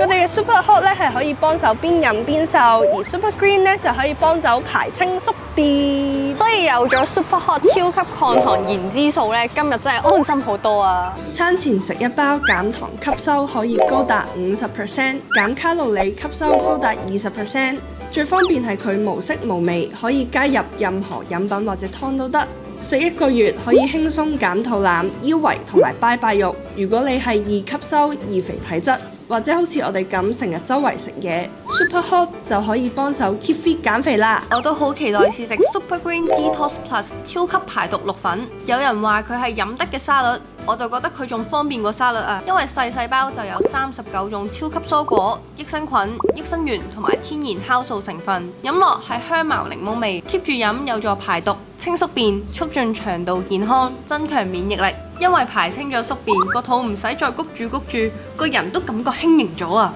我哋嘅 Super Hot 咧係可以幫手邊飲邊瘦，而 Super Green 咧就可以幫手排清宿便。所以有咗 Super Hot 超級抗糖燃脂素咧，今日真係安心好多啊！餐前食一包，減糖吸收可以高達50%，減卡路里吸收高達20%。最方便係佢無色無味，可以加入任何飲品或者湯都得。食1個月可以輕鬆減肚腩、腰圍同埋拜拜肉。如果你係易吸收、易肥體質，或者好似我哋咁成日周圍食嘢，Super Hot 就可以幫手 keep fit 減肥啦。我都好期待試食 Super Green Detox Plus 超級排毒綠粉。有人話佢係飲得嘅沙律，我就覺得佢仲方便過沙律啊，因為細包就有39種超級蔬果、益生菌、益生元同埋天然酵素成分，飲落係香茅檸檬味，keep 住飲有助排毒、清宿便、促進腸道健康、增強免疫力。因為排清咗宿便，個肚唔使再谷住，個人都感覺輕盈咗啊！